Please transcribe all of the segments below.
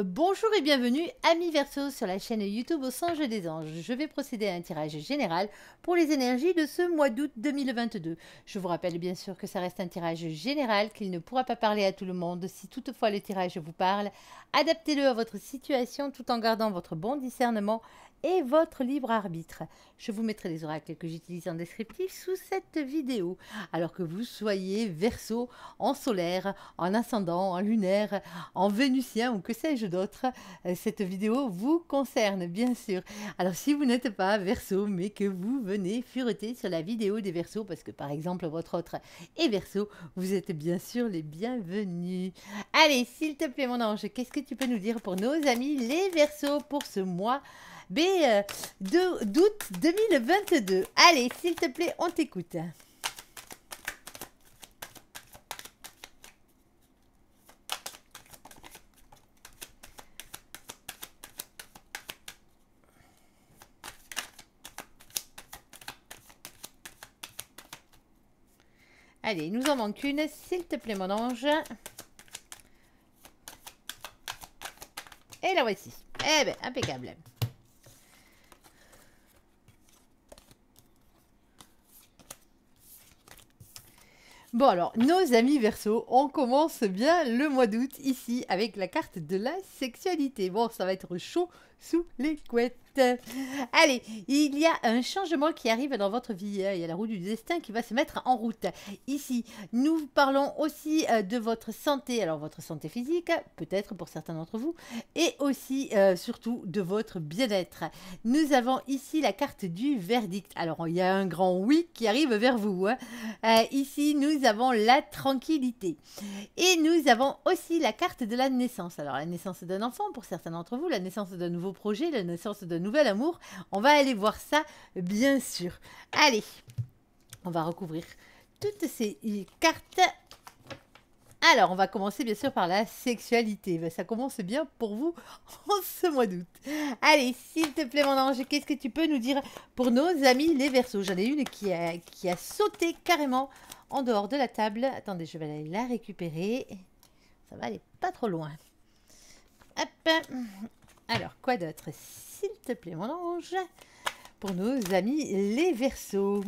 Bonjour et bienvenue, amis Verseau, sur la chaîne YouTube Au Songe des Anges. Je vais procéder à un tirage général pour les énergies de ce mois d'août 2022. Je vous rappelle bien sûr que ça reste un tirage général, qu'il ne pourra pas parler à tout le monde. Si toutefois le tirage vous parle, adaptez-le à votre situation tout en gardant votre bon discernement et votre libre arbitre. Je vous mettrai les oracles que j'utilise en descriptif sous cette vidéo. Alors que vous soyez Verseau, en solaire, en ascendant, en lunaire, en vénusien ou que sais-je d'autre, cette vidéo vous concerne bien sûr. Alors si vous n'êtes pas Verseau mais que vous venez fureter sur la vidéo des Verseaux parce que par exemple votre autre est Verseau, vous êtes bien sûr les bienvenus. Allez, s'il te plaît mon ange, qu'est-ce que tu peux nous dire pour nos amis les Verseaux pour ce mois d'août 2022? Allez, s'il te plaît, on t'écoute. Allez, il nous en manque une, s'il te plaît, mon ange. Et la voici. Eh bien, impeccable. Bon alors, nos amis Verseau, on commence bien le mois d'août ici avec la carte de la sexualité. Bon, ça va être chaud sous les couettes. Allez, il y a un changement qui arrive dans votre vie. Il y a la roue du destin qui va se mettre en route. Ici, nous parlons aussi de votre santé. Alors, votre santé physique, peut-être pour certains d'entre vous, et aussi, surtout, de votre bien-être. Nous avons ici la carte du verdict. Alors, il y a un grand oui qui arrive vers vous. Ici, nous avons la tranquillité. Et nous avons aussi la carte de la naissance. Alors, la naissance d'un enfant, pour certains d'entre vous, la naissance d'un nouveau projet, la naissance d'un nouvel amour. On va aller voir ça, bien sûr. Allez, on va recouvrir toutes ces cartes. Alors, on va commencer bien sûr par la sexualité. Ça commence bien pour vous en ce mois d'août. Allez, s'il te plaît, mon ange, qu'est-ce que tu peux nous dire pour nos amis les Verseaux? J'en ai une qui a sauté carrément en dehors de la table. Attendez, je vais aller la récupérer. Ça va aller pas trop loin. Hop. Alors, quoi d'autre? S'il te plaît, mon ange, pour nos amis les Verseaux.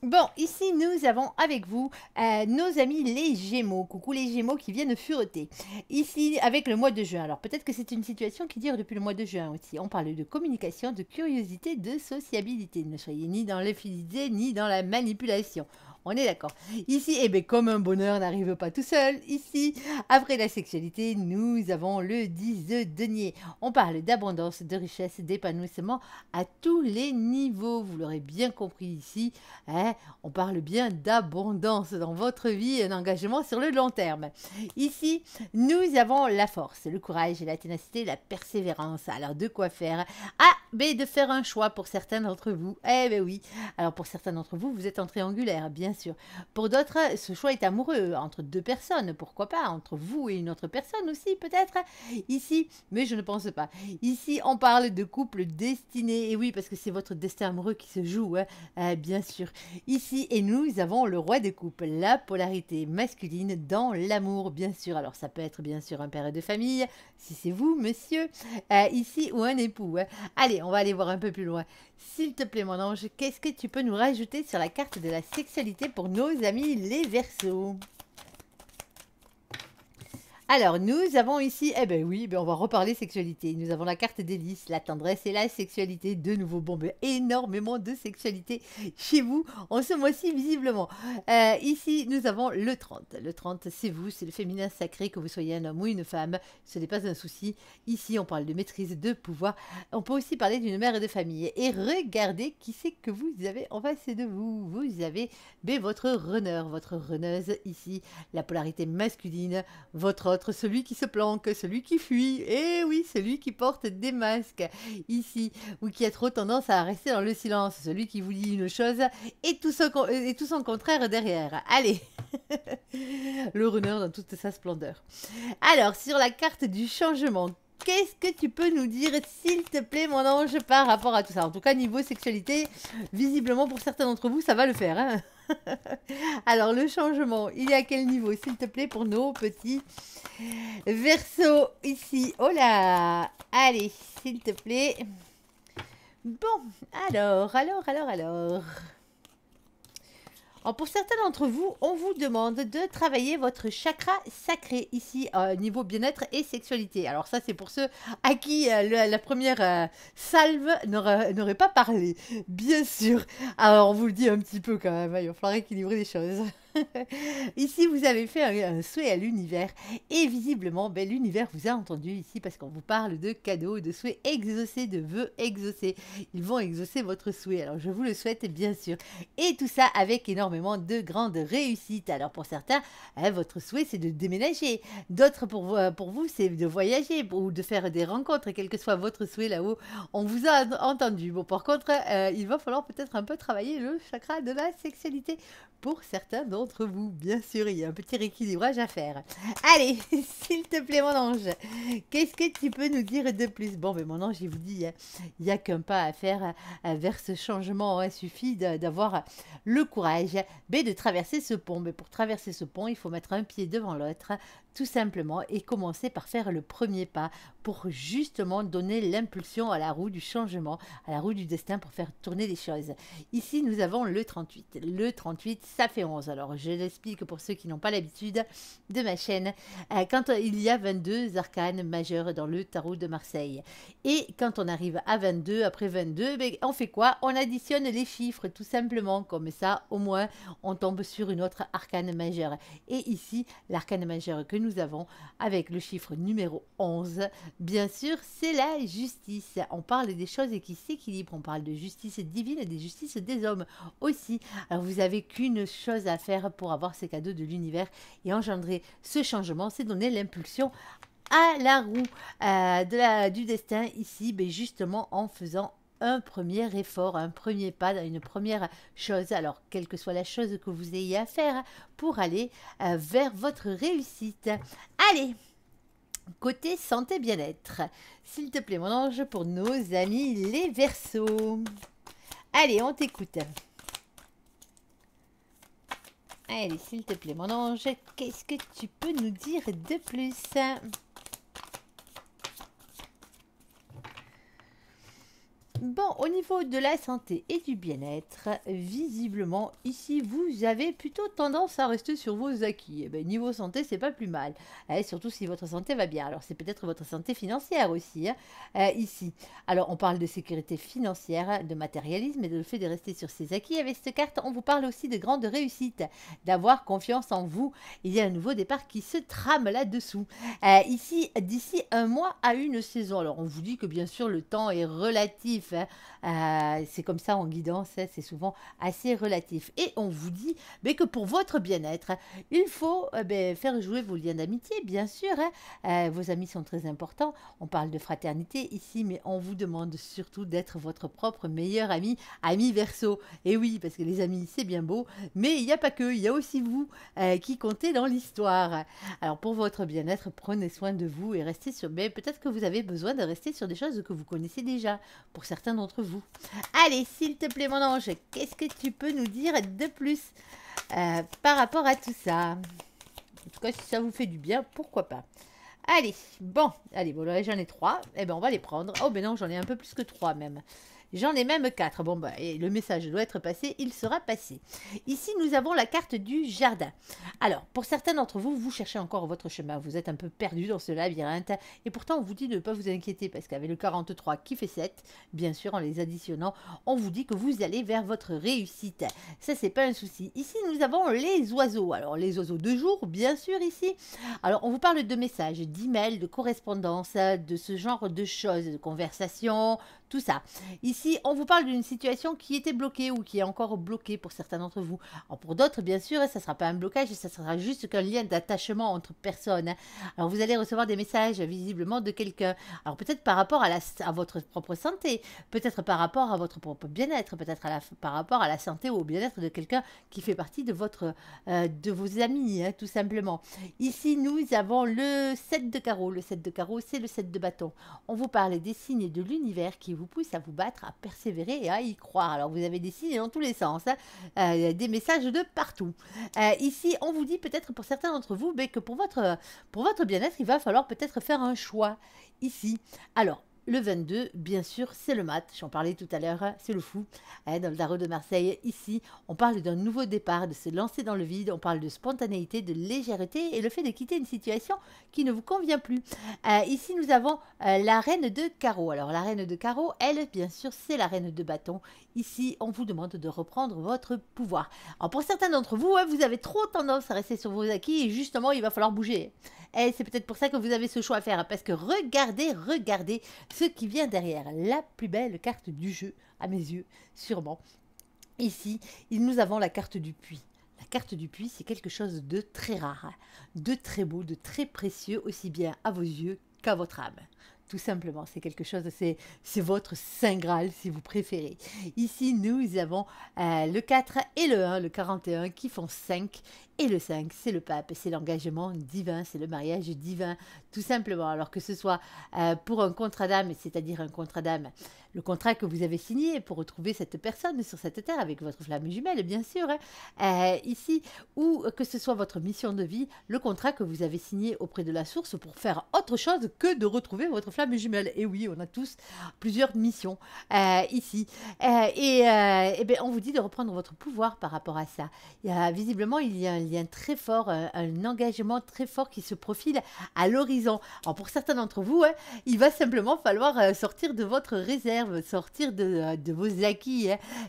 Bon, ici, nous avons avec vous nos amis les Gémeaux. Coucou les Gémeaux qui viennent fureter. Ici, avec le mois de juin. Alors, peut-être que c'est une situation qui dure depuis le mois de juin aussi. On parle de communication, de curiosité, de sociabilité. Ne soyez ni dans l'infidélité, ni dans la manipulation. On est d'accord. Ici, eh bien, comme un bonheur n'arrive pas tout seul, ici, après la sexualité, nous avons le 10 de denier. On parle d'abondance, de richesse, d'épanouissement à tous les niveaux. Vous l'aurez bien compris ici, hein, on parle bien d'abondance dans votre vie, un engagement sur le long terme. Ici, nous avons la force, le courage, la ténacité, la persévérance. Alors, de quoi faire? Ah, mais de faire un choix pour certains d'entre vous. Eh bien oui. Alors, pour certains d'entre vous, vous êtes en triangulaire, bien sûr. Pour d'autres, ce choix est amoureux, entre deux personnes, pourquoi pas, entre vous et une autre personne aussi, peut-être, ici, mais je ne pense pas. Ici, on parle de couple destiné, et oui, parce que c'est votre destin amoureux qui se joue, hein, bien sûr. Ici, et nous avons le roi des coupes, la polarité masculine dans l'amour, bien sûr. Alors, ça peut être, bien sûr, un père de famille, si c'est vous, monsieur, ici, ou un époux. Hein. Allez, on va aller voir un peu plus loin. S'il te plaît, mon ange, qu'est-ce que tu peux nous rajouter sur la carte de la sexualité pour nos amis les Verseaux? Alors, nous avons ici, eh ben oui, ben on va reparler sexualité. Nous avons la carte d'hélice, la tendresse et la sexualité. De nouveau, bon, ben, énormément de sexualité chez vous en ce mois-ci, visiblement. Ici, nous avons le 30. Le 30, c'est vous, c'est le féminin sacré, que vous soyez un homme ou une femme. Ce n'est pas un souci. Ici, on parle de maîtrise, de pouvoir. On peut aussi parler d'une mère de famille. Et regardez qui c'est que vous avez en face de vous. Vous avez ben, votre runner, votre runneuse ici, la polarité masculine, votre autre, celui qui se planque, celui qui fuit, et oui, celui qui porte des masques ici, ou qui a trop tendance à rester dans le silence, celui qui vous dit une chose et tout son contraire derrière. Allez, le runner dans toute sa splendeur. Alors, sur la carte du changement, qu'est-ce que tu peux nous dire, s'il te plaît, mon ange, par rapport à tout ça? En tout cas, niveau sexualité, visiblement, pour certains d'entre vous, ça va le faire. Hein. Alors, le changement, il est à quel niveau, s'il te plaît, pour nos petits Verseaux, ici? Oh là! Allez, s'il te plaît. Bon, alors... Alors, pour certains d'entre vous, on vous demande de travailler votre chakra sacré ici, niveau bien-être et sexualité. Alors ça, c'est pour ceux à qui la première salve n'aurait pas parlé, bien sûr. Alors, on vous le dit un petit peu quand même, hein, il va falloir équilibrer les choses. Ici, vous avez fait un souhait à l'univers et visiblement, ben, l'univers vous a entendu ici parce qu'on vous parle de cadeaux, de souhaits exaucés, de vœux exaucés. Ils vont exaucer votre souhait. Alors, je vous le souhaite bien sûr. Et tout ça avec énormément de grandes réussites. Alors, pour certains, votre souhait, c'est de déménager. D'autres, pour vous, c'est de voyager ou de faire des rencontres. Et quel que soit votre souhait là-haut, on vous a entendu. Bon, par contre, il va falloir peut-être un peu travailler le chakra de la sexualité pour certains d'entre vous. Bien sûr, il y a un petit rééquilibrage à faire. Allez, s'il te plaît, mon ange, qu'est-ce que tu peux nous dire de plus? Bon, mais mon ange, il vous dit, il n'y a qu'un pas à faire vers ce changement. Il suffit d'avoir le courage de traverser ce pont. Mais pour traverser ce pont, il faut mettre un pied devant l'autre, tout simplement, et commencer par faire le premier pas pour justement donner l'impulsion à la roue du changement, à la roue du destin pour faire tourner les choses. Ici, nous avons le 38. Le 38, ça fait 11. Alors, je l'explique pour ceux qui n'ont pas l'habitude de ma chaîne. Quand il y a 22 arcanes majeurs dans le tarot de Marseille. Et quand on arrive à 22, après 22, ben, on fait quoi? On additionne les chiffres, tout simplement. Comme ça, au moins, on tombe sur une autre arcane majeure. Et ici, l'arcane majeure que nous avons avec le chiffre numéro 11, bien sûr, c'est la justice. On parle des choses qui s'équilibrent. On parle de justice divine et de justice des hommes aussi. Alors, vous n'avez qu'une chose à faire pour avoir ces cadeaux de l'univers et engendrer ce changement, c'est donner l'impulsion à la roue du destin ici, ben justement en faisant un premier effort, un premier pas, une première chose. Alors, quelle que soit la chose que vous ayez à faire pour aller vers votre réussite. Allez, côté santé bien-être, s'il te plaît, mon ange, pour nos amis les Verseaux. Allez, on t'écoute. Allez, s'il te plaît, mon ange, qu'est-ce que tu peux nous dire de plus? Bon, au niveau de la santé et du bien-être, visiblement, ici, vous avez plutôt tendance à rester sur vos acquis. Eh ben, niveau santé, c'est pas plus mal. Surtout si votre santé va bien. Alors, c'est peut-être votre santé financière aussi, ici. Alors, on parle de sécurité financière, de matérialisme et de le fait de rester sur ses acquis. Avec cette carte, on vous parle aussi de grande réussite, d'avoir confiance en vous. Il y a un nouveau départ qui se trame là-dessous. Ici, d'ici un mois à une saison. Alors, on vous dit que bien sûr, le temps est relatif. C'est comme ça en guidance, c'est souvent assez relatif. Et on vous dit que pour votre bien-être, il faut faire jouer vos liens d'amitié, bien sûr. Vos amis sont très importants. On parle de fraternité ici, mais on vous demande surtout d'être votre propre meilleur ami, ami Verseau. Et oui, parce que les amis, c'est bien beau, mais il n'y a pas que, il y a aussi vous qui comptez dans l'histoire. Alors pour votre bien-être, prenez soin de vous et restez sur... peut-être que vous avez besoin de rester sur des choses que vous connaissez déjà, pour certains d'entre vous. Allez, s'il te plaît, mon ange, qu'est-ce que tu peux nous dire de plus par rapport à tout ça? En tout cas, si ça vous fait du bien, pourquoi pas. Allez, bon, là, j'en ai 3. Eh ben, on va les prendre. Oh, ben non, j'en ai un peu plus que 3 même. J'en ai même 4. Bon, et le message doit être passé, il sera passé. Ici, nous avons la carte du jardin. Alors, pour certains d'entre vous, vous cherchez encore votre chemin. Vous êtes un peu perdu dans ce labyrinthe. Et pourtant, on vous dit de ne pas vous inquiéter parce qu'avec le 43 qui fait 7, bien sûr, en les additionnant, on vous dit que vous allez vers votre réussite. Ça, c'est pas un souci. Ici, nous avons les oiseaux. Alors, les oiseaux de jour, bien sûr, ici. Alors, on vous parle de messages, d'emails, de correspondances, de ce genre de choses, de conversations, tout ça. Ici, on vous parle d'une situation qui était bloquée ou qui est encore bloquée pour certains d'entre vous. Alors, pour d'autres, bien sûr, ça ne sera pas un blocage, ça sera juste qu'un lien d'attachement entre personnes. Alors, vous allez recevoir des messages visiblement de quelqu'un. Alors, peut-être par rapport à votre propre santé, peut-être par rapport à votre propre bien-être, peut-être par rapport à la santé ou au bien-être de quelqu'un qui fait partie de vos amis, hein, tout simplement. Ici, nous avons le 7 de carreau. Le 7 de carreau, c'est le 7 de bâton. On vous parle des signes de l'univers qui vous poussent à vous battre, à persévérer et à y croire. Alors, vous avez des signes dans tous les sens, hein, des messages de partout. Ici, on vous dit peut-être pour certains d'entre vous que pour votre bien-être, il va falloir peut-être faire un choix ici. Alors, le 22, bien sûr, c'est le mat. J'en parlais tout à l'heure, c'est le fou. Dans le tarot de Marseille, ici, on parle d'un nouveau départ, de se lancer dans le vide. On parle de spontanéité, de légèreté et le fait de quitter une situation qui ne vous convient plus. Ici, nous avons la reine de carreau. Alors, la reine de carreau, elle, bien sûr, c'est la reine de bâton. Ici, on vous demande de reprendre votre pouvoir. Alors, pour certains d'entre vous, vous avez trop tendance à rester sur vos acquis et justement, il va falloir bouger. Et c'est peut-être pour ça que vous avez ce choix à faire, parce que regardez ce qui vient derrière. La plus belle carte du jeu, à mes yeux, sûrement. Ici, nous avons la carte du puits. La carte du puits, c'est quelque chose de très rare, de très beau, de très précieux, aussi bien à vos yeux qu'à votre âme. Tout simplement, c'est quelque chose, c'est votre Saint Graal si vous préférez. Ici, nous avons le 4 et le 1, le 41 qui font 5. Et le 5, c'est le pape, c'est l'engagement divin, c'est le mariage divin, tout simplement. Alors que ce soit pour un contrat d'âme, c'est-à-dire un contrat d'âme, le contrat que vous avez signé pour retrouver cette personne sur cette terre avec votre flamme jumelle, bien sûr, ici, ou que ce soit votre mission de vie, le contrat que vous avez signé auprès de la source pour faire autre chose que de retrouver votre flamme jumelle. Et oui, on a tous plusieurs missions ici. Ben, on vous dit de reprendre votre pouvoir par rapport à ça. Visiblement, il y a un lien très fort, un engagement très fort qui se profile à l'horizon. Alors pour certains d'entre vous, il va simplement falloir sortir de votre réserve, sortir de vos acquis,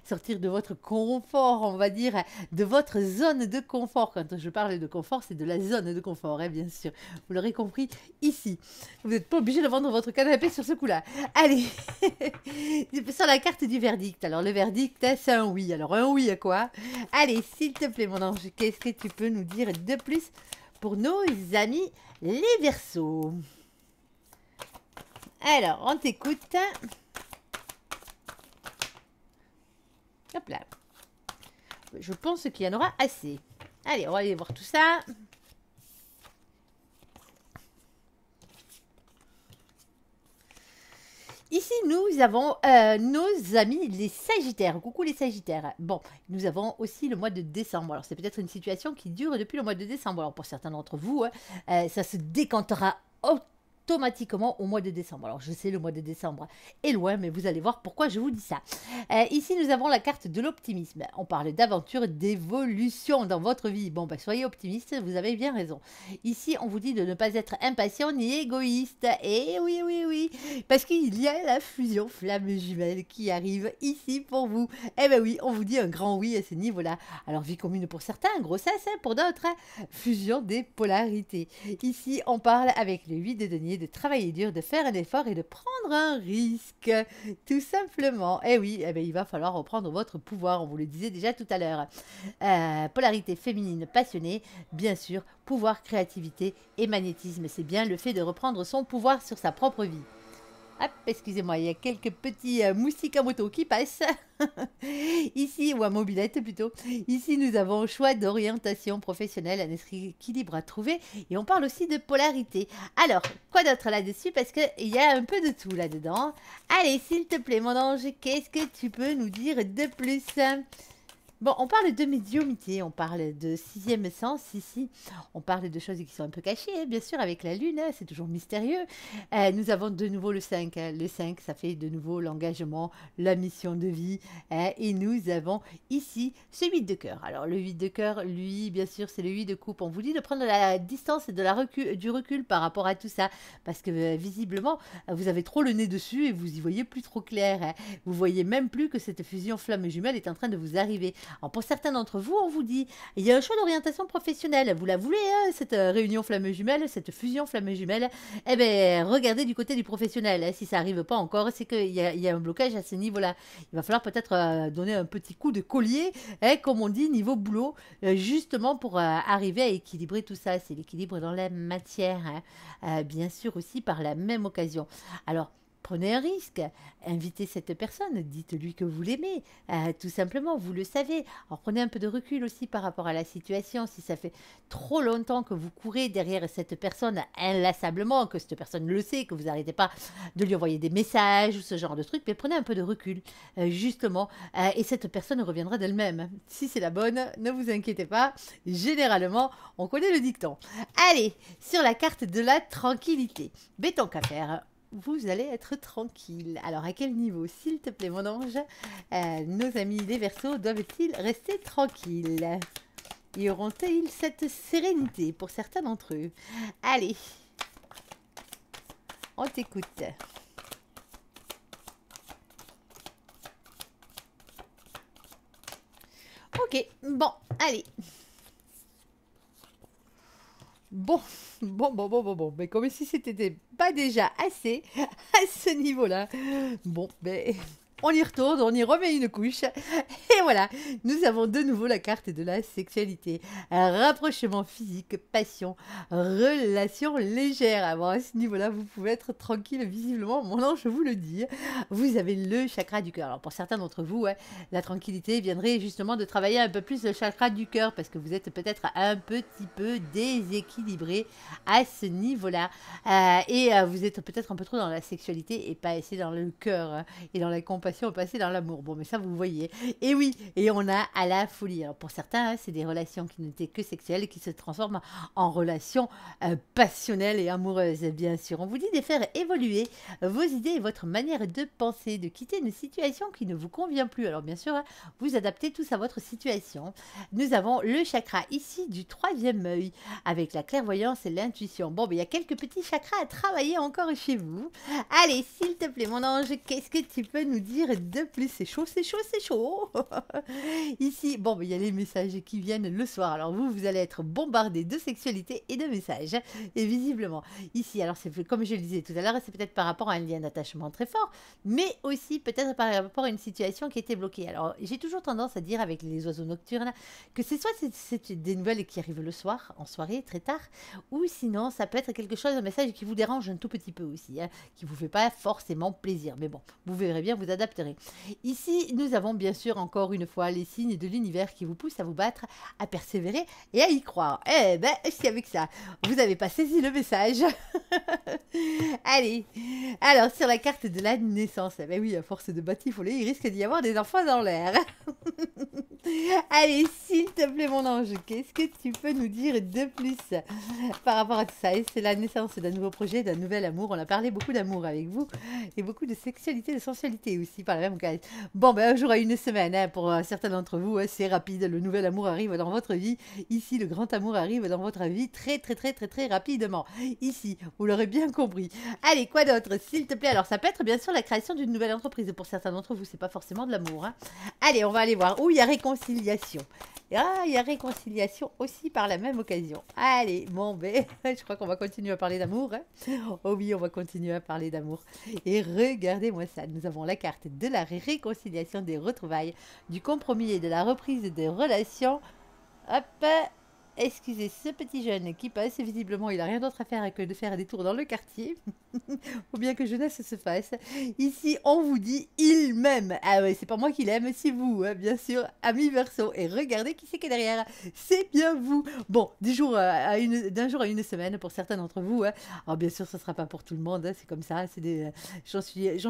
sortir de votre confort, on va dire, de votre zone de confort. Quand je parle de confort, c'est de la zone de confort, bien sûr. Vous l'aurez compris ici. Vous n'êtes pas obligé de vendre votre canapé sur ce coup-là. Allez, sur la carte du verdict. Alors le verdict, c'est un oui. Alors un oui à quoi? Allez, s'il te plaît, mon ange, qu'est-ce que tu peux nous dire de plus pour nos amis les Verseaux? Alors, on t'écoute. Hop là. Je pense qu'il y en aura assez. Allez, on va aller voir tout ça. Ici, nous avons nos amis les Sagittaires. Coucou les Sagittaires. Bon, nous avons aussi le mois de décembre. Alors, c'est peut-être une situation qui dure depuis le mois de décembre. Alors, pour certains d'entre vous, ça se décantera automatiquement au mois de décembre. Alors, je sais, le mois de décembre est loin, mais vous allez voir pourquoi je vous dis ça. Ici, nous avons la carte de l'optimisme. On parle d'aventure, d'évolution dans votre vie. Bon, soyez optimiste, vous avez bien raison. Ici, on vous dit de ne pas être impatient ni égoïste. Et oui, oui, oui, parce qu'il y a la fusion flamme jumelle qui arrive ici pour vous. Eh ben oui, on vous dit un grand oui à ce niveau-là. Alors, vie commune pour certains, grossesse pour d'autres, fusion des polarités. Ici, on parle avec le 8 de denier de travailler dur, de faire un effort et de prendre un risque, tout simplement. Et oui, il va falloir reprendre votre pouvoir, on vous le disait déjà tout à l'heure. Polarité féminine passionnée, bien sûr, pouvoir, créativité et magnétisme, c'est bien le fait de reprendre son pouvoir sur sa propre vie. Hop, excusez-moi, il y a quelques petits moustiques à moto qui passent. Ici, ou à mobilette plutôt. Ici, nous avons choix d'orientation professionnelle, un esprit équilibre à trouver. Et on parle aussi de polarité. Alors, quoi d'autre là-dessus? Parce qu'il y a un peu de tout là-dedans. Allez, s'il te plaît, mon ange, qu'est-ce que tu peux nous dire de plus? Bon, on parle de médiumnité, on parle de sixième sens ici, on parle de choses qui sont un peu cachées, bien sûr, avec la lune, c'est toujours mystérieux. Nous avons de nouveau le 5, le 5, ça fait de nouveau l'engagement, la mission de vie, et nous avons ici ce 8 de cœur. Alors, le 8 de cœur, lui, bien sûr, c'est le 8 de coupe. On vous dit de prendre la distance et du recul par rapport à tout ça, parce que visiblement, vous avez trop le nez dessus et vous y voyez plus trop clair. Vous voyez même plus que cette fusion flamme jumelle est en train de vous arriver. Alors pour certains d'entre vous, on vous dit, il y a un choix d'orientation professionnelle. Vous la voulez, hein, cette réunion flamme jumelle, cette fusion flamme jumelle? Eh bien, regardez du côté du professionnel. Hein. Si ça n'arrive pas encore, c'est qu'il y a un blocage à ce niveau-là. Il va falloir peut-être donner un petit coup de collier, hein, comme on dit, niveau boulot, justement pour arriver à équilibrer tout ça. C'est l'équilibre dans la matière, hein. Bien sûr aussi par la même occasion. Alors, prenez un risque, invitez cette personne, dites-lui que vous l'aimez, tout simplement, vous le savez. Alors prenez un peu de recul aussi par rapport à la situation, si ça fait trop longtemps que vous courez derrière cette personne inlassablement, que cette personne le sait, que vous n'arrêtez pas de lui envoyer des messages ou ce genre de trucs, mais prenez un peu de recul, justement, et cette personne reviendra d'elle-même. Si c'est la bonne, ne vous inquiétez pas, généralement, on connaît le dicton. Allez, sur la carte de la tranquillité, béton qu'à faire. Vous allez être tranquille. Alors, à quel niveau, s'il te plaît, mon ange, nos amis les Verseaux doivent-ils rester tranquilles? Y auront-ils cette sérénité pour certains d'entre eux? Allez, on t'écoute. Ok, bon, allez. Bon, mais comme si c'était pas déjà assez à ce niveau-là. Bon, ben, on y retourne, on y remet une couche. Et voilà, nous avons de nouveau la carte de la sexualité. Un rapprochement physique, passion, relation légère. Alors à ce niveau-là, vous pouvez être tranquille, visiblement. Mon ange vous le dit. Vous avez le chakra du cœur. Alors pour certains d'entre vous, ouais, la tranquillité viendrait justement de travailler un peu plus le chakra du cœur parce que vous êtes peut-être un petit peu déséquilibré à ce niveau-là. Et vous êtes peut-être un peu trop dans la sexualité et pas assez dans le cœur, hein, et dans la compassion, pas assez dans l'amour. Bon, mais ça, vous voyez. Et oui, et on a à la folie. Alors pour certains, hein, c'est des relations qui n'étaient que sexuelles et qui se transforment en relations passionnelles et amoureuses, bien sûr. On vous dit de faire évoluer vos idées et votre manière de penser, de quitter une situation qui ne vous convient plus. Alors bien sûr, hein, vous adaptez tous à votre situation. Nous avons le chakra ici du troisième œil avec la clairvoyance et l'intuition. Bon, ben, il y a quelques petits chakras à travailler encore chez vous. Allez, s'il te plaît, mon ange, qu'est-ce que tu peux nous dire de plus? C'est chaud, c'est chaud, c'est chaud. Ici, bon, ben, il y a les messages qui viennent le soir. Alors vous allez être bombardé de sexualité et de messages. Et visiblement, ici, alors c'est comme je le disais tout à l'heure, c'est peut-être par rapport à un lien d'attachement très fort, mais aussi peut-être par rapport à une situation qui était bloquée. Alors j'ai toujours tendance à dire avec les oiseaux nocturnes que c'est soit c'est des nouvelles qui arrivent le soir, en soirée, très tard, ou sinon ça peut être quelque chose, un message qui vous dérange un tout petit peu aussi, hein, qui ne vous fait pas forcément plaisir. Mais bon, vous verrez bien, vous adapterez. Ici, nous avons bien sûr encore une fois les signes de l'univers qui vous poussent à vous battre, à persévérer et à y croire. Eh ben, c'est avec ça. Vous n'avez pas saisi le message. Allez, alors sur la carte de la naissance, eh ben oui, à force de batifoler, il risque d'y avoir des enfants dans l'air. Allez, s'il te plaît, mon ange, qu'est-ce que tu peux nous dire de plus par rapport à tout ça? Et c'est la naissance d'un nouveau projet, d'un nouvel amour. On a parlé beaucoup d'amour avec vous et beaucoup de sexualité, de sensualité aussi par la même occasion. Bon, ben un jour à une semaine, hein, pour certains d'entre vous, hein, c'est rapide. Le nouvel amour arrive dans votre vie. Ici, le grand amour arrive dans votre vie très, très, très, très, très rapidement. Ici, vous l'aurez bien compris. Allez, quoi d'autre, s'il te plaît? Alors, ça peut être bien sûr la création d'une nouvelle entreprise. Pour certains d'entre vous, c'est pas forcément de l'amour, hein. Allez, on va aller voir. Où il y a réconciliation. Ah, il y a réconciliation aussi par la même occasion. Allez, bon, ben, je crois qu'on va continuer à parler d'amour, hein. Oh oui, on va continuer à parler d'amour. Et regardez-moi ça. Nous avons la carte de la réconciliation, des retrouvailles, du compromis et de la reprise des relations. Hop, excusez ce petit jeune qui passe. Visiblement, il n'a rien d'autre à faire que de faire des tours dans le quartier. Faut bien que jeunesse se fasse. Ici, on vous dit il m'aime. Ah ouais, c'est pas moi qui l'aime, c'est vous, hein, bien sûr, ami Verseau. Et regardez qui c'est qui est derrière. C'est bien vous. Bon, d'un jour à une semaine pour certains d'entre vous. Hein. Alors bien sûr, ce sera pas pour tout le monde. Hein, c'est comme ça. C'est des. J'en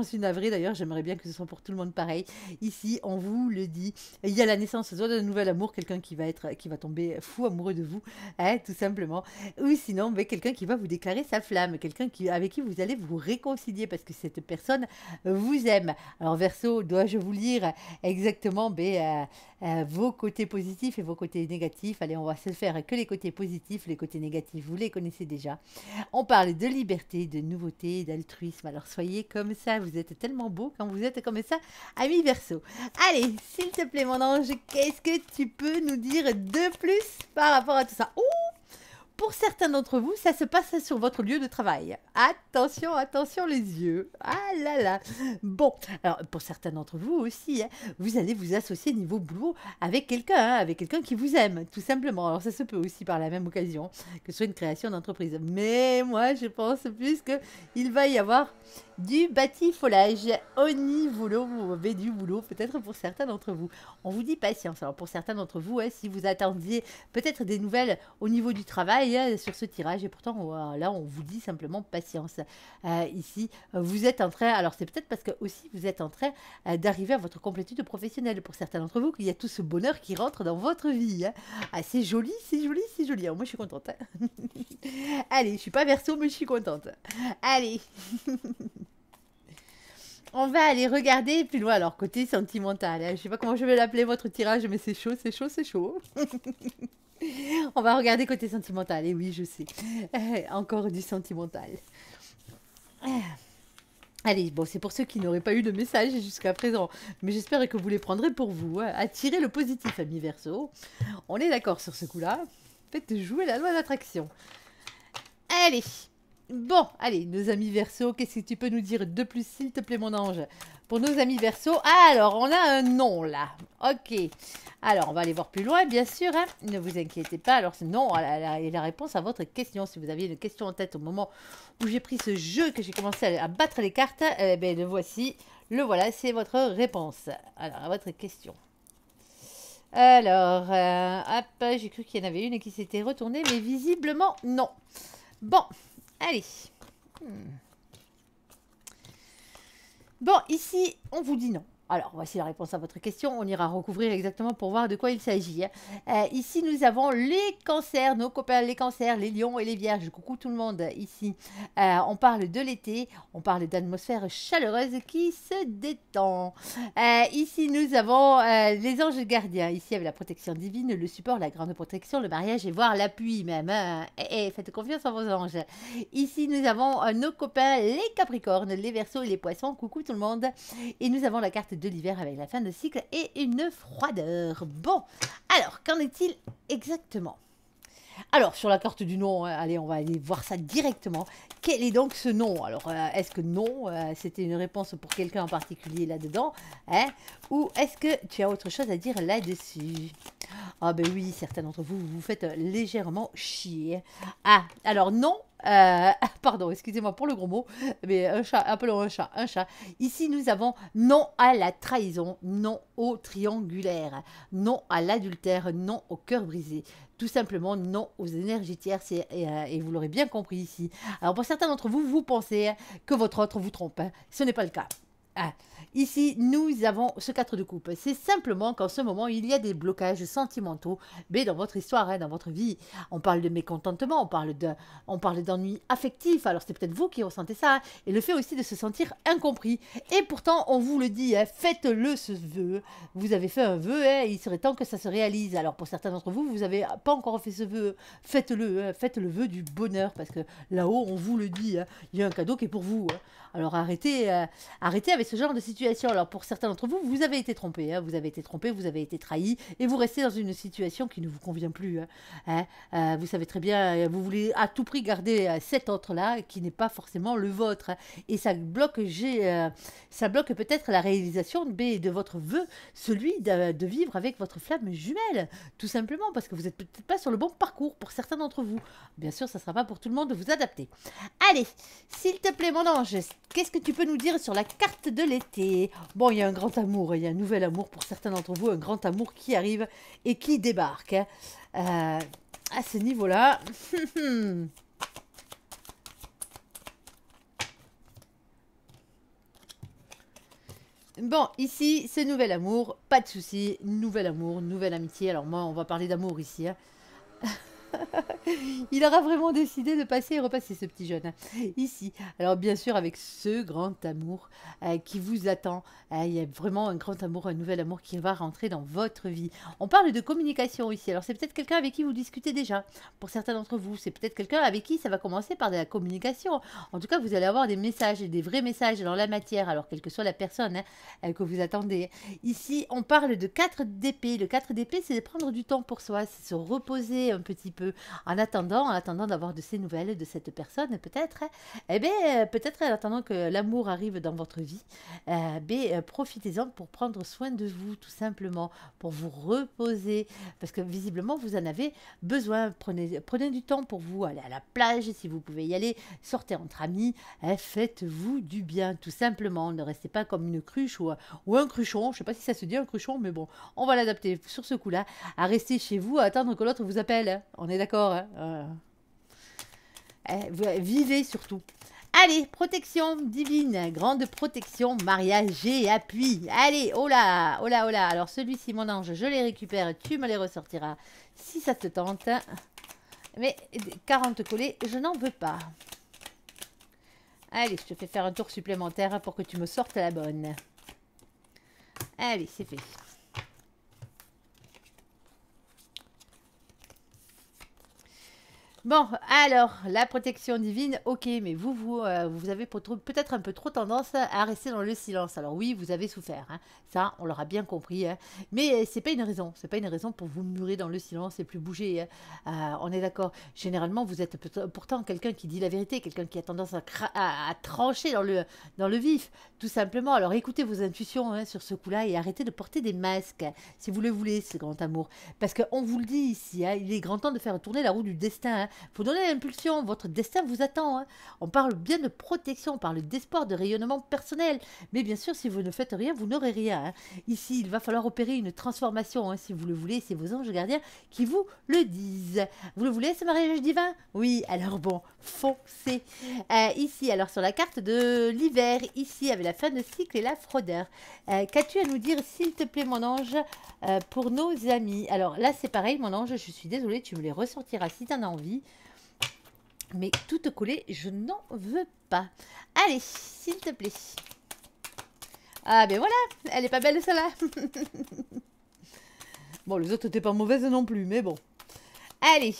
suis navrée d'ailleurs. J'aimerais bien que ce soit pour tout le monde pareil. Ici, on vous le dit. Il y a la naissance soit d'un nouvel amour, quelqu'un qui va tomber fou amoureux de vous, hein, tout simplement. Ou sinon, ben, quelqu'un qui va vous déclarer sa flamme, quelqu'un avec qui vous allez vous réconcilier parce que cette personne vous aime. Alors Verseau, dois-je vous lire exactement ben, vos côtés positifs et vos côtés négatifs? Allez, on va se faire que les côtés positifs, les côtés négatifs, vous les connaissez déjà. On parle de liberté, de nouveauté, d'altruisme. Alors soyez comme ça, vous êtes tellement beau quand vous êtes comme ça, ami Verseau. Allez, s'il te plaît mon ange, qu'est-ce que tu peux nous dire de plus par rapport à tout ça? Ouh, pour certains d'entre vous, ça se passe sur votre lieu de travail. Attention, attention les yeux. Ah là là. Bon, alors pour certains d'entre vous aussi, hein, vous allez vous associer niveau boulot avec quelqu'un qui vous aime, tout simplement. Alors ça se peut aussi par la même occasion que ce soit une création d'entreprise. Mais moi, je pense plus qu'il va y avoir du batifolage au niveau du boulot, peut-être pour certains d'entre vous. On vous dit patience. Alors pour certains d'entre vous, hein, si vous attendiez peut-être des nouvelles au niveau du travail hein, sur ce tirage, et pourtant là on vous dit simplement patience. Ici, vous êtes en train, alors c'est peut-être parce que aussi vous êtes en train d'arriver à votre complétude professionnelle. Pour certains d'entre vous, qu'il y a tout ce bonheur qui rentre dans votre vie. Hein. Ah, c'est joli, c'est joli, c'est joli. Alors moi je suis contente. Hein. Allez, je suis pas Verseau, mais je suis contente. Allez. On va aller regarder plus loin, alors côté sentimental. Hein. Je sais pas comment je vais l'appeler votre tirage, mais c'est chaud, c'est chaud, c'est chaud. On va regarder côté sentimental, et oui, je sais. Encore du sentimental. Allez, bon, c'est pour ceux qui n'auraient pas eu de message jusqu'à présent, mais j'espère que vous les prendrez pour vous. Hein. Attirez le positif, ami Verseau. On est d'accord sur ce coup-là. Faites jouer la loi d'attraction. Allez. Bon, allez, nos amis Verseau, qu'est-ce que tu peux nous dire de plus, s'il te plaît, mon ange? Pour nos amis Verseau, alors, on a un nom, là. Ok. Alors, on va aller voir plus loin, bien sûr. Hein. Ne vous inquiétez pas. Alors, c'est non, la réponse à votre question. Si vous aviez une question en tête au moment où j'ai pris ce jeu, que j'ai commencé à battre les cartes, ben, le voici. Le voilà, c'est votre réponse. Alors, à votre question. Alors, hop, j'ai cru qu'il y en avait une qui s'était retournée, mais visiblement, non. Bon. Allez. Bon, ici, on vous dit non. Alors, voici la réponse à votre question. On ira recouvrir exactement pour voir de quoi il s'agit. Ici, nous avons les cancers, nos copains les cancers, les lions et les vierges. Coucou tout le monde ici. On parle de l'été, on parle d'atmosphère chaleureuse qui se détend. Ici, nous avons les anges gardiens. Ici, avec la protection divine, le support, la grande protection, le mariage et voire l'appui même. Hein. Faites confiance en vos anges. Ici, nous avons nos copains les capricornes, les verseaux et les poissons. Coucou tout le monde. Et nous avons la carte de l'hiver avec la fin de cycle et une froideur. Bon, alors, qu'en est-il exactement? Alors, sur la carte du nom, allez, on va aller voir ça directement. Quel est donc ce nom? Alors, est-ce que non, c'était une réponse pour quelqu'un en particulier là-dedans hein? Ou est-ce que tu as autre chose à dire là-dessus? Ah ben oui, certains d'entre vous, vous faites légèrement chier. Ah, alors non, pardon, excusez-moi pour le gros mot, mais un chat, appelons un chat, un chat. Ici, nous avons non à la trahison, non au triangulaire, non à l'adultère, non au cœur brisé. Tout simplement non aux énergies tierces et vous l'aurez bien compris ici. Alors pour certains d'entre vous, vous pensez que votre autre vous trompe. Hein. Ce n'est pas le cas. Ah. Ici, nous avons ce 4 de coupe. C'est simplement qu'en ce moment, il y a des blocages sentimentaux mais dans votre histoire, hein, dans votre vie. On parle de mécontentement, on parle d'ennui affectif. Alors, c'est peut-être vous qui ressentez ça. Hein, et le fait aussi de se sentir incompris. Et pourtant, on vous le dit, hein, faites-le ce vœu. Vous avez fait un vœu, hein, il serait temps que ça se réalise. Alors, pour certains d'entre vous, vous n'avez pas encore fait ce vœu. Faites-le, hein, faites le vœu du bonheur. Parce que là-haut, on vous le dit, hein, il y a un cadeau qui est pour vous. Hein. Alors, arrêtez avec ce genre de situation. Alors, pour certains d'entre vous, vous avez été trompé. Hein, vous avez été trompé, vous avez été trahi. Et vous restez dans une situation qui ne vous convient plus. Hein, vous savez très bien, vous voulez à tout prix garder cet autre-là qui n'est pas forcément le vôtre. Hein, et ça bloque peut-être la réalisation de votre vœu, celui de vivre avec votre flamme jumelle. Tout simplement parce que vous n'êtes peut-être pas sur le bon parcours pour certains d'entre vous. Bien sûr, ça ne sera pas pour tout le monde de vous adapter. Allez, s'il te plaît, mon ange, qu'est-ce que tu peux nous dire sur la carte de l'été? Bon, il y a un grand amour, il y a un nouvel amour pour certains d'entre vous, un grand amour qui arrive et qui débarque. Hein. À ce niveau-là... Bon, ici, ce nouvel amour, pas de souci, nouvel amour, nouvelle amitié. Alors moi, on va parler d'amour ici. Hein. Il aura vraiment décidé de passer et repasser ce petit jeune, hein, ici. Alors bien sûr avec ce grand amour qui vous attend. Il y a vraiment un grand amour, un nouvel amour qui va rentrer dans votre vie. On parle de communication ici. Alors c'est peut-être quelqu'un avec qui vous discutez déjà. Pour certains d'entre vous, c'est peut-être quelqu'un avec qui ça va commencer par de la communication. En tout cas, vous allez avoir des messages, des vrais messages dans la matière. Alors quelle que soit la personne que vous attendez. Ici, on parle de 4 d'épée. Le 4 d'épée, c'est de prendre du temps pour soi, c'est se reposer un petit peu en attendant d'avoir de ces nouvelles de cette personne, peut-être, eh bien, peut-être en attendant que l'amour arrive dans votre vie, profitez-en pour prendre soin de vous, tout simplement, pour vous reposer, parce que visiblement, vous en avez besoin. Prenez du temps pour vous, allez à la plage, si vous pouvez y aller, sortez entre amis, faites-vous du bien, tout simplement. Ne restez pas comme une cruche ou un cruchon, je ne sais pas si ça se dit un cruchon, mais bon, on va l'adapter sur ce coup-là, à rester chez vous, à attendre que l'autre vous appelle, hein. On est d'accord, hein. Vivez surtout. Allez, protection divine, grande protection, mariage et appui. Allez, oh là, oh là, oh là. Alors celui-ci, mon ange, je les récupère, tu me les ressortiras si ça te tente. Mais 40 collés, je n'en veux pas. Allez, je te fais faire un tour supplémentaire pour que tu me sortes la bonne. Allez, c'est fait. Bon, alors, la protection divine, ok, mais vous avez peut-être un peu trop tendance à rester dans le silence. Alors oui, vous avez souffert, hein. Ça, on l'aura bien compris, hein. Mais c'est pas une raison, c'est pas une raison pour vous murer dans le silence et plus bouger, hein. On est d'accord. Généralement, vous êtes pourtant quelqu'un qui dit la vérité, quelqu'un qui a tendance à trancher dans le vif, tout simplement. Alors écoutez vos intuitions, hein, sur ce coup-là et arrêtez de porter des masques, si vous le voulez, ce grand amour. Parce qu'on vous le dit ici, hein, il est grand temps de faire tourner la roue du destin, hein. Faut donner l'impulsion, votre destin vous attend, hein. On parle bien de protection, on parle d'espoir, de rayonnement personnel. Mais bien sûr, si vous ne faites rien, vous n'aurez rien, hein. Ici, il va falloir opérer une transformation, hein, si vous le voulez. C'est vos anges gardiens qui vous le disent. Vous le voulez, ce mariage divin? Oui, alors bon, foncez. Ici, alors sur la carte de l'hiver, ici, avec la fin de cycle et la fraudeur. Qu'as-tu à nous dire, s'il te plaît, mon ange, pour nos amis? Alors là, c'est pareil, mon ange, je suis désolée, tu me les ressortiras si tu en as envie. Mais tout collé, je n'en veux pas. Allez, s'il te plaît. Ah ben voilà, elle est pas belle celle-là. Bon, les autres n'étaient pas mauvaises non plus, mais bon. Allez.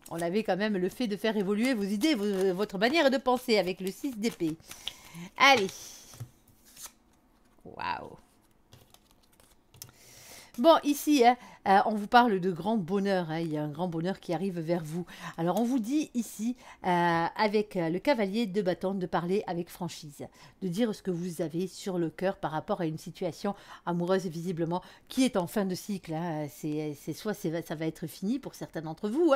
On avait quand même le fait de faire évoluer vos idées, votre manière de penser avec le 6 d'épée. Allez. Waouh. Bon, ici, hein, on vous parle de grand bonheur, hein, il y a un grand bonheur qui arrive vers vous. Alors, on vous dit ici, avec le cavalier de bâton, de parler avec franchise, de dire ce que vous avez sur le cœur par rapport à une situation amoureuse, visiblement, qui est en fin de cycle, hein. Soit ça va être fini pour certains d'entre vous,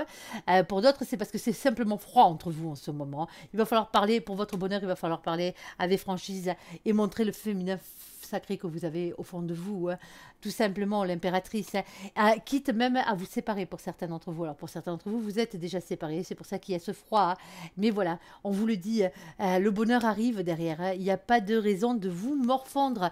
hein. Pour d'autres, c'est parce que c'est simplement froid entre vous en ce moment. Il va falloir parler, pour votre bonheur, il va falloir parler avec franchise et montrer le féminin sacré que vous avez au fond de vous, hein. Tout simplement l'impératrice, hein, quitte même à vous séparer pour certains d'entre vous. Alors pour certains d'entre vous, vous êtes déjà séparés, c'est pour ça qu'il y a ce froid, hein. Mais voilà, on vous le dit, le bonheur arrive derrière, hein. Il n'y a pas de raison de vous morfondre,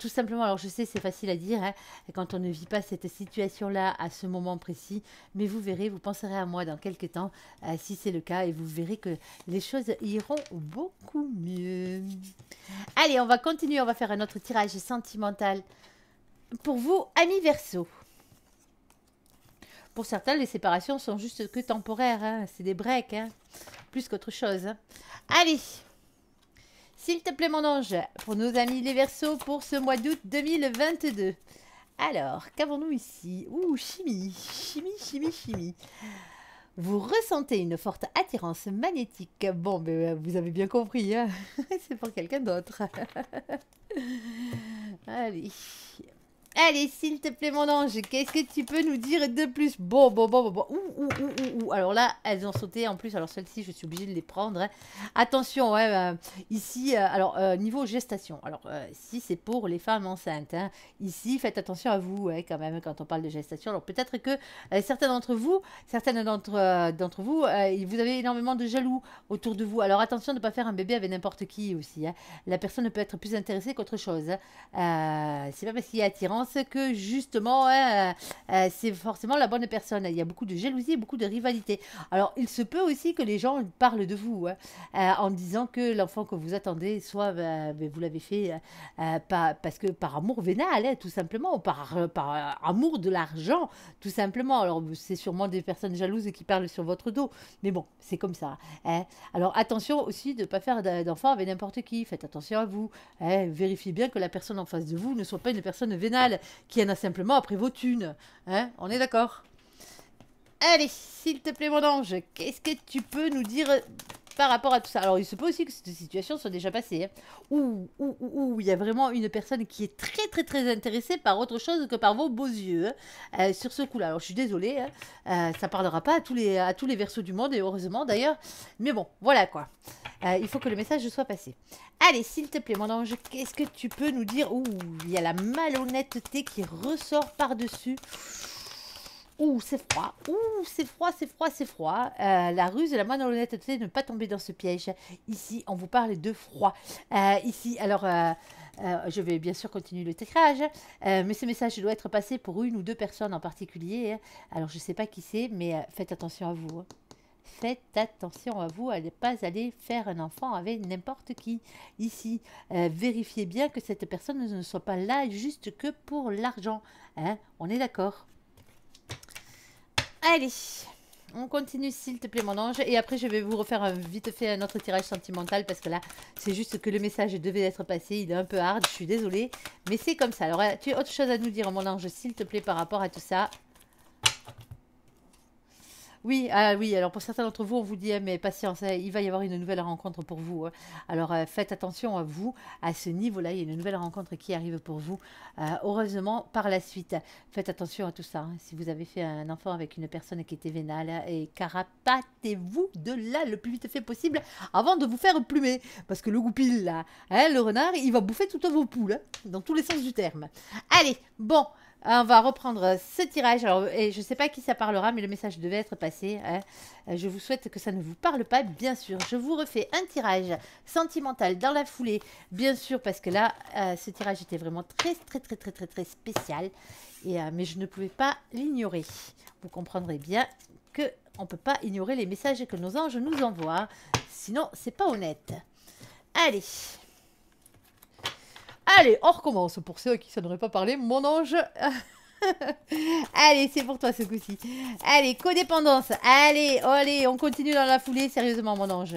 tout simplement. Alors je sais, c'est facile à dire, hein, quand on ne vit pas cette situation-là à ce moment précis, mais vous verrez, vous penserez à moi dans quelques temps, si c'est le cas, et vous verrez que les choses iront beaucoup mieux. Allez, on va continuer, on va faire un autre tirage sentimental pour vous, amis Verseau. Pour certains, les séparations sont juste que temporaires, hein. C'est des breaks, hein, plus qu'autre chose, hein. Allez, s'il te plaît, mon ange, pour nos amis les Verseaux pour ce mois d'août 2022. Alors, qu'avons-nous ici? Ouh, chimie, chimie, chimie, chimie. Vous ressentez une forte attirance magnétique. Bon, ben, vous avez bien compris, hein. C'est pour quelqu'un d'autre. Allez. Allez, s'il te plaît, mon ange, qu'est-ce que tu peux nous dire de plus? Bon. Ouh. Alors là, elles ont sauté en plus. Alors celles-ci, je suis obligée de les prendre, hein. Attention, ouais, ici, niveau gestation. Alors, si c'est pour les femmes enceintes, hein, ici, faites attention à vous, ouais, quand même, quand on parle de gestation. Alors peut-être que certaines d'entre vous, vous avez énormément de jaloux autour de vous. Alors attention de ne pas faire un bébé avec n'importe qui aussi, hein. La personne peut être plus intéressée qu'autre chose, hein. C'est pas parce qu'il y a attirance pense que justement, c'est forcément la bonne personne. Il y a beaucoup de jalousie, beaucoup de rivalité. Alors, il se peut aussi que les gens parlent de vous en disant que l'enfant que vous attendez, soit vous l'avez fait parce que par amour vénal, tout simplement, ou par amour de l'argent, tout simplement. Alors, c'est sûrement des personnes jalouses qui parlent sur votre dos, mais bon, c'est comme ça. Alors, attention aussi de ne pas faire d'enfant avec n'importe qui. Faites attention à vous. Vérifiez bien que la personne en face de vous ne soit pas une personne vénale qui en a simplement après vos thunes. On est d'accord? Allez, s'il te plaît, mon ange, qu'est-ce que tu peux nous dire par rapport à tout ça? Alors, il se peut aussi que cette situation soit déjà passée, ou il y a vraiment une personne qui est très, très, très intéressée par autre chose que par vos beaux yeux sur ce coup-là. Alors, je suis désolée, ça parlera pas à tous les verseaux du monde, et heureusement d'ailleurs, mais bon, voilà quoi. Il faut que le message soit passé. Allez, s'il te plaît, mon ange, qu'est-ce que tu peux nous dire? Il y a la malhonnêteté qui ressort par-dessus. C'est froid. C'est froid, c'est froid, c'est froid. La ruse et la malhonnêteté, ne pas tomber dans ce piège. Ici, on vous parle de froid. Ici, alors, je vais bien sûr continuer le tirage, mais ce message doit être passé pour une ou deux personnes en particulier. Alors, je ne sais pas qui c'est, mais faites attention à vous. Faites attention à vous, à ne pas aller faire un enfant avec n'importe qui. Ici, vérifiez bien que cette personne ne soit pas là juste que pour l'argent. On est d'accord? Allez, on continue s'il te plaît, mon ange. Et après, je vais vous refaire vite fait un autre tirage sentimental parce que là, c'est juste que le message devait être passé. Il est un peu hard, je suis désolée. Mais c'est comme ça. Alors, tu as autre chose à nous dire, mon ange, s'il te plaît, par rapport à tout ça? Oui, oui, alors pour certains d'entre vous, on vous dit, mais patience, il va y avoir une nouvelle rencontre pour vous. Alors faites attention à vous, à ce niveau-là, il y a une nouvelle rencontre qui arrive pour vous. Heureusement, par la suite, faites attention à tout ça. Si vous avez fait un enfant avec une personne qui était vénale, et carapatez-vous de là le plus vite fait possible avant de vous faire plumer. Parce que le goupil, là, le renard, il va bouffer toutes vos poules, dans tous les sens du terme. Allez, bon. On va reprendre ce tirage. Alors, et je ne sais pas qui ça parlera, mais le message devait être passé. Je vous souhaite que ça ne vous parle pas, bien sûr. Je vous refais un tirage sentimental dans la foulée, bien sûr, parce que là, ce tirage était vraiment très, très, très, très, très, très spécial. Mais je ne pouvais pas l'ignorer. Vous comprendrez bien qu'on ne peut pas ignorer les messages que nos anges nous envoient. Sinon, c'est pas honnête. Allez. Allez, on recommence pour ceux qui ne sauraient pas parler, mon ange. Allez, c'est pour toi ce coup-ci. Allez, codépendance. Allez, allez, on continue dans la foulée, sérieusement, mon ange.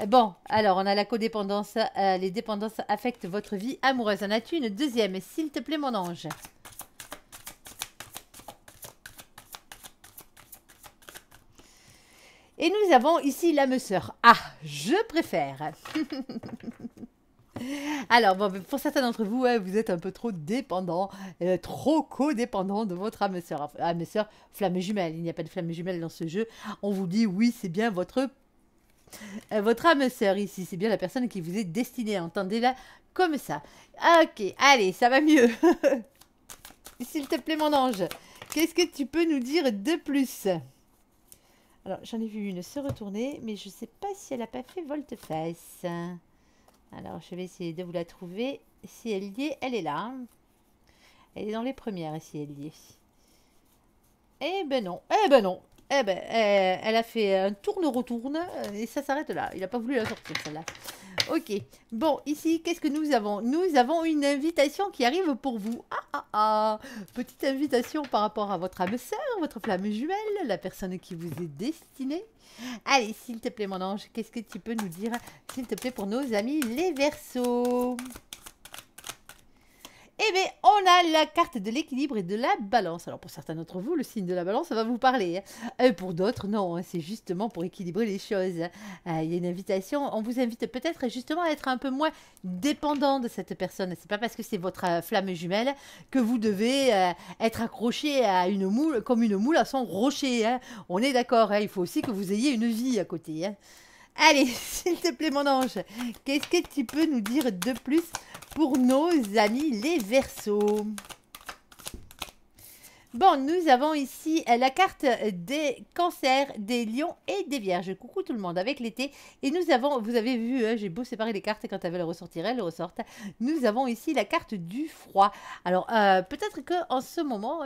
Bon, alors, on a la codépendance. Les dépendances affectent votre vie amoureuse. En as-tu une deuxième, s'il te plaît, mon ange? Et nous avons ici l'âme sœur. Ah, je préfère. Alors, bon, pour certains d'entre vous, vous êtes un peu trop dépendant, trop codépendant de votre âme sœur. Âme sœur, flamme jumelle. Il n'y a pas de flamme jumelle dans ce jeu. On vous dit, oui, c'est bien votre âme sœur ici. C'est bien la personne qui vous est destinée. Entendez-la comme ça. Ok, allez, ça va mieux. S'il te plaît, mon ange, qu'est-ce que tu peux nous dire de plus? Alors, j'en ai vu une se retourner, mais je ne sais pas si elle n'a pas fait volte-face. Alors, je vais essayer de vous la trouver. Si elle y est, elle est là. Elle est dans les premières, si elle y est. Eh ben non, eh ben non. Eh ben, elle a fait un tourne-retourne et ça s'arrête là. Il n'a pas voulu la sortir, celle-là. Ok. Bon, ici, qu'est-ce que nous avons? Nous avons une invitation qui arrive pour vous. Petite invitation par rapport à votre âme sœur, votre flamme jumelle, la personne qui vous est destinée. Allez, s'il te plaît, mon ange, qu'est-ce que tu peux nous dire, s'il te plaît, pour nos amis les Verseaux? Eh bien, on a la carte de l'équilibre et de la balance. Alors, pour certains d'entre vous, le signe de la balance, ça va vous parler. Pour d'autres, non. C'est justement pour équilibrer les choses. Il y a une invitation. On vous invite peut-être justement à être un peu moins dépendant de cette personne. C'est pas parce que c'est votre flamme jumelle que vous devez être accroché à une moule, comme une moule à son rocher. On est d'accord. Il faut aussi que vous ayez une vie à côté. Allez, s'il te plaît, mon ange, qu'est-ce que tu peux nous dire de plus pour nos amis les Verseaux? Bon, nous avons ici la carte des cancers, des lions et des vierges. Coucou tout le monde avec l'été. Et nous avons, vous avez vu, j'ai beau séparer les cartes et quand elles le ressortir, elles le ressortent. Nous avons ici la carte du froid. Alors, peut-être qu'en ce moment,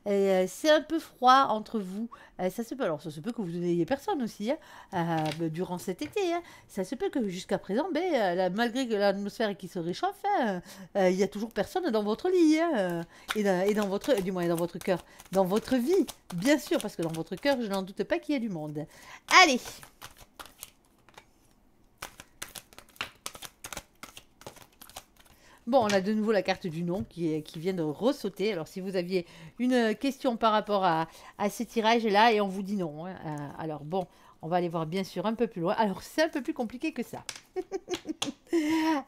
c'est un peu froid entre vous. Ça se peut, alors ça se peut que vous n'ayez personne aussi durant cet été. Ça se peut que jusqu'à présent, malgré que l'atmosphère qui se réchauffe, il y a toujours personne dans votre lit. Et dans votre, du moins dans votre cœur, dans votre vie, bien sûr, parce que dans votre cœur, je n'en doute pas qu'il y a du monde. Allez. Bon, on a de nouveau la carte du nom qui vient de ressauter. Alors, si vous aviez une question par rapport à ce tirage-là, et on vous dit non. Alors, bon, on va aller voir bien sûr un peu plus loin. Alors, c'est un peu plus compliqué que ça.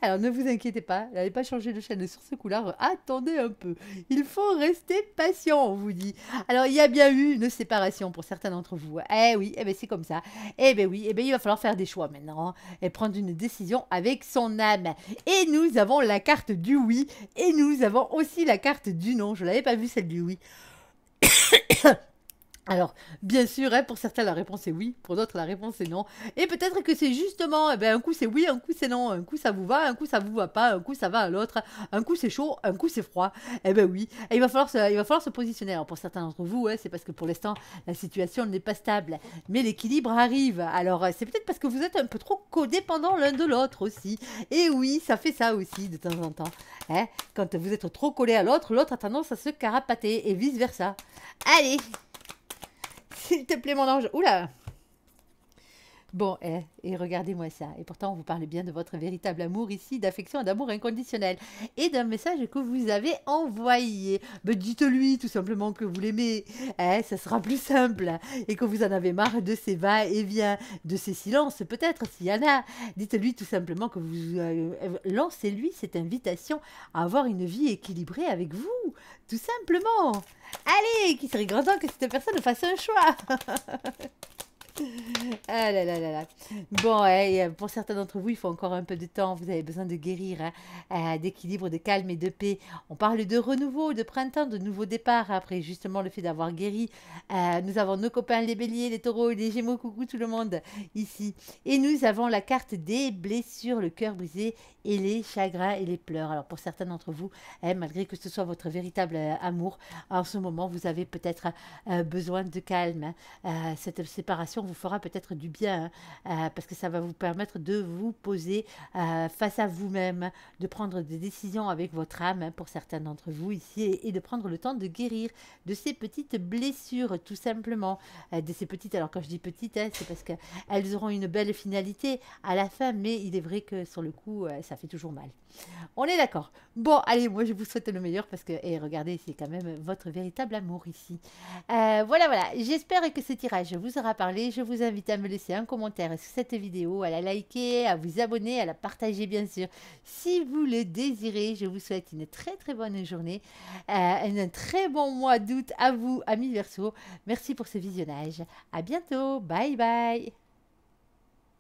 Alors ne vous inquiétez pas, n'allez pas changer de chaîne sur ce coup-là, attendez un peu. Il faut rester patient, on vous dit. Alors il y a bien eu une séparation pour certains d'entre vous. Eh oui, eh ben c'est comme ça. Eh ben oui, eh ben il va falloir faire des choix maintenant et prendre une décision avec son âme. Et nous avons la carte du oui et nous avons aussi la carte du non. Je l'avais pas vue celle du oui. Alors, bien sûr, pour certains, la réponse est oui, pour d'autres, la réponse est non. Et peut-être que c'est justement, un coup c'est oui, un coup c'est non, un coup ça vous va, un coup ça vous va pas, un coup ça va à l'autre, un coup c'est chaud, un coup c'est froid. Eh ben oui, et il va falloir se positionner. Alors pour certains d'entre vous, c'est parce que pour l'instant, la situation n'est pas stable, mais l'équilibre arrive. Alors c'est peut-être parce que vous êtes un peu trop codépendants l'un de l'autre aussi. Et oui, ça fait ça aussi de temps en temps. Quand vous êtes trop collé à l'autre, l'autre a tendance à se carapater et vice versa. Allez! S'il te plaît, mon ange. Oula! Bon, et regardez-moi ça. Et pourtant, on vous parle bien de votre véritable amour ici, d'affection et d'amour inconditionnel. Et d'un message que vous avez envoyé. Dites-lui tout simplement que vous l'aimez. Ça sera plus simple. Et que vous en avez marre de ces va-et-vient, de ces silences, peut-être, s'il y en a. Dites-lui tout simplement que vous lancez-lui cette invitation à avoir une vie équilibrée avec vous. Tout simplement. Allez, qu'il serait grand temps que cette personne fasse un choix. Ah là là là là. Bon, pour certains d'entre vous, il faut encore un peu de temps. Vous avez besoin de guérir, d'équilibre, de calme et de paix. On parle de renouveau, de printemps, de nouveau départ. Après, justement, le fait d'avoir guéri. Nous avons nos copains, les béliers, les taureaux, les gémeaux, coucou tout le monde ici. Et nous avons la carte des blessures, le cœur brisé et les chagrins et les pleurs. Alors, pour certains d'entre vous, malgré que ce soit votre véritable amour, en ce moment, vous avez peut-être besoin de calme. Cette séparation vous fera peut-être du bien parce que ça va vous permettre de vous poser face à vous-même, de prendre des décisions avec votre âme pour certains d'entre vous ici et de prendre le temps de guérir de ces petites blessures tout simplement. De ces petites, alors quand je dis petites, c'est parce qu'elles auront une belle finalité à la fin, mais il est vrai que sur le coup, ça fait toujours mal. On est d'accord. Bon, allez, moi je vous souhaite le meilleur parce que, regardez, c'est quand même votre véritable amour ici. Voilà, j'espère que ce tirage vous aura parlé. Je vous invite à me laisser un commentaire sur cette vidéo, à la liker, à vous abonner, à la partager bien sûr. Si vous le désirez, je vous souhaite une très très bonne journée, un très bon mois d'août à vous, amis Verseau. Merci pour ce visionnage. À bientôt, bye bye.